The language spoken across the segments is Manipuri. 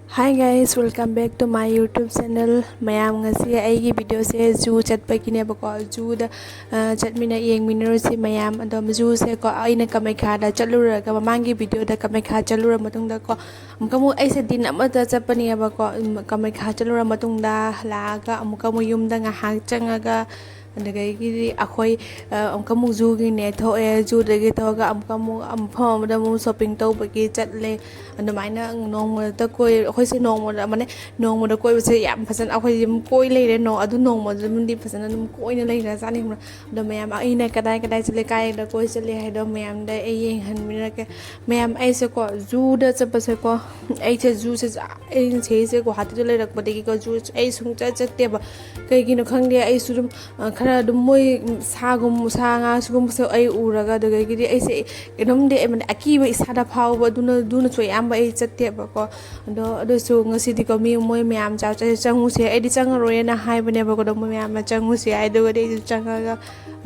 Hi guys, welcome back to my YouTube channel. Mayam ngasi aigi video se zoo chatpagine bako zoo da chatmina yengminarsi mayam adom zoo se ko aina Kamakha da chaluraga mamangi video da Kamakha chalura matungda ko amkamu aise din amata chapani bako Kamakha chalura matungda laaga amkamu yumda ngahak changaga adagaygi akhoi amkamu zoo gi ne thoe zoo dagi thoga amkamu ampham da mu shopping tawbagi chatle adamaina nong ta koi akhoi se nong da mane nong da koi se yam phasan akhoi yim koi leire no adu nong mo dum di phasan dum koi na leira sani hum da mayam ai na kadai kadai chale kai da koi chale hai da mayam da ai yeng han mi na ke mayam ai se ko zoo da chapa se ko ai se zoo se ai se ko hati da leirak pade ki ko zoo ai sung cha chatte ba kai gi no khang de ai su dum khara dum moi sa nga sugum se ai uraga da gi di ai se enom de man aki ba isa da phau ba duna choi am ba ai chatte ba ko ado su ngasi di ko mi moi myam chaw cha changu se ai di chang ro na hai ba ne ba ko do myam ma changu se ai do de chang ga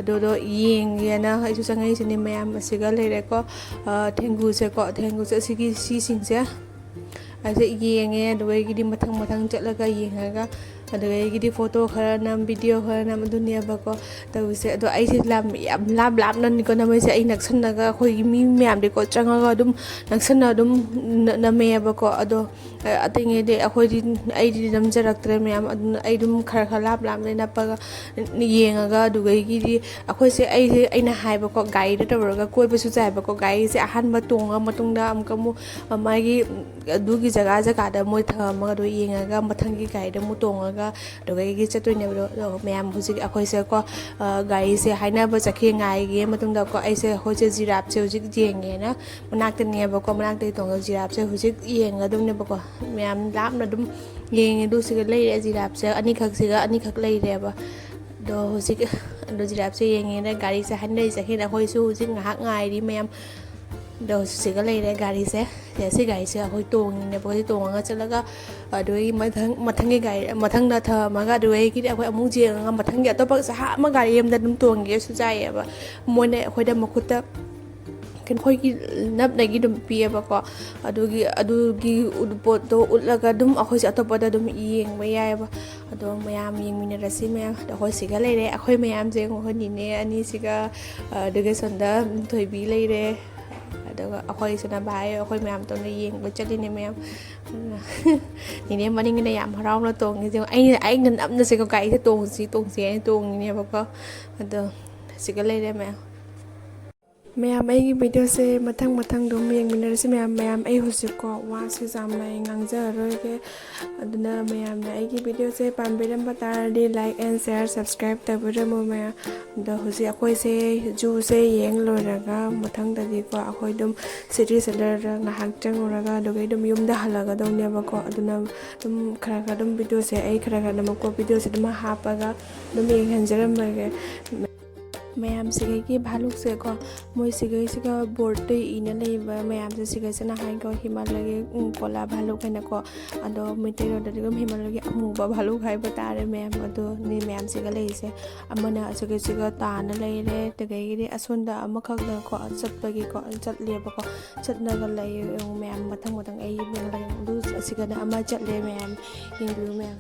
do yeng ya na ai su chang ai se ni myam se ga le re ko thengu se si sing se ai se yeng e do gi di mathang chatla ga yeng ga adagaygi photo khara nam video khara nam dunia bako tawse ado ai se lam lab nan ko na se ai naksan naga khoi mi myam de ko changa ga dum naksan na dum na me bako ado atinge de akhoi di ai di dam jarak tre myam ai dum khara lab le na pa yenga ga adugaygi di akhoi se ai na hai bako gai da tawra koi pa su jai bako gai se ahan ba tonga matungda am kamu magi adugi jaga da moi thama do yenga ga mathangi gai da mu tonga dogai chatoi ne do mayam huji akhoi se ko gai se haina ba chakhe ngai ge matung da ko ai se hoi se giraffe se huji jenge na manak te ne ba ko manak te tong giraffe se huji yenga dum ne ba ko mayam lap na dum yenge du se lai re giraffe se ani khak lai re ba do huji do giraffe se yenge na gari se haina chakhe na hoi su huji ngahak ngai ri mayam do se ga lai re gari se gari se hoi tong ne ba ko tong nga chalaga adoi mathang ge gai mathang da tha ma ga doi ki akhoi amu je nga mathang ge to pa sa ha ma gari em da dum tong ge su jai ba moi ne akhoi da makuta ken khoi ki nap na gi dum pi ba ko adugi udpot to ulaga dum akhoi sa to pa da dum yeng ba ya ba ado mayam yeng min ra si me da khoi si ga lai re akhoi mayam je ngo ni ne ani si ga de sonda thoi bi lai re adaga akhoi suna bai akhoi mayam to na yeng ba chali ne mayam ni ne maning ne yam harau na tong ni ai ngan am na se ko kai se tong ni ba ko ado si ga lai re mayam mayam ai video se mathang dum yeng min se mayam ai husi ko wa se jam lai ngang ja ro ke aduna mayam na ai video se pam be ram bata di like and share subscribe ta bu mo ma da husi akhoi se ju se yeng lo ra ga mathang da di ko akhoi dum city seller na hak chang ra ga do ge dum yum da hala ga dong ne ba ko aduna dum khara dum video se ai khara na ko video se dum ha pa ga dum yeng han jaram ba ge mayam sigai ki bhaluk se ko moi sigai se ko borte ina lei ba mayam se sigai se na hai ko himalaya kola bhaluk hai na ko ado mite ro da gum himalaya amu ba bhaluk hai ba tare mayam ado ni mayam se ga lei se amana sigai se ga ta na lei re te gai ri asunda amakhak na ko chat pa gi ko chat le ba ko chat na ga lei mayam mathang ai meng lai du siga na ama chat le mayam hindu mayam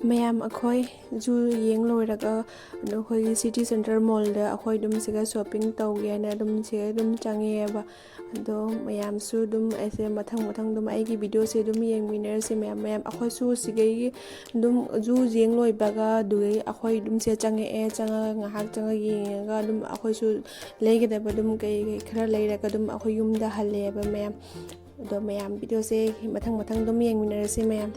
ꯃꯌꯥꯝ ꯑꯩꯈꯣꯏ ꯖꯨ ꯌꯦꯡ ꯂꯣꯏꯔꯒ ꯑꯩꯈꯣꯏꯒꯤ ꯁꯤꯇꯤ ꯁꯦꯟꯇꯔ ꯃꯣꯜꯗ ꯑꯩꯈꯣꯏ ꯑꯗꯨꯝ ꯁꯤꯒ ꯁꯣꯞꯄꯤꯡ ꯇꯧꯒꯦꯅ ꯑꯗꯨꯝ ꯁꯤꯒ ꯑꯗꯨꯝ ꯆꯪꯉꯛꯑꯦꯕ ꯑꯗꯣ ꯃꯌꯥꯝꯁꯨ ꯑꯗꯨꯝ ꯑꯩꯁꯦ ꯃꯊꯪ ꯑꯗꯨꯝ ꯑꯩꯒꯤ ꯚꯤꯗꯤꯑꯣꯁꯦ ꯑꯗꯨꯝ ꯌꯦꯡꯃꯤꯟꯅꯔꯁꯤ ꯃꯌꯥꯝ ꯑꯩꯈꯣꯏꯁꯨ ꯁꯤꯒꯩꯒꯤ ꯑꯗꯨꯝ ꯖꯨ ꯌꯦꯡ ꯂꯣꯏꯕꯒ ꯑꯗꯨꯗꯒꯤ ꯑꯩꯈꯣꯏ ꯑꯗꯨꯝ ꯁꯤꯗ ꯆꯪꯉꯛꯑꯦ ꯉꯥꯏꯍꯥꯛ ꯆꯪꯉꯒ ꯌꯦꯡꯉꯒ ꯑꯗꯨꯝ ꯑꯩꯈꯣꯏꯁꯨ ꯂꯩꯒꯗꯕ ꯑꯗꯨꯝ ꯀꯩ ꯈꯔ ꯂꯩꯔꯒ ꯑꯗꯨꯝ ꯑꯩꯈꯣꯏ ꯌꯨꯝꯗ ꯍꯜꯂꯛꯑꯦꯕ ꯃꯌꯥꯝ ꯑꯗꯣ ꯃꯌꯥꯝ ꯚꯤꯗꯤꯑꯣꯁꯦ ꯃꯊꯪ ꯑꯗꯨꯝ ꯌꯦꯡꯃꯤꯟꯅꯔꯁꯤ ꯃꯌꯥꯝ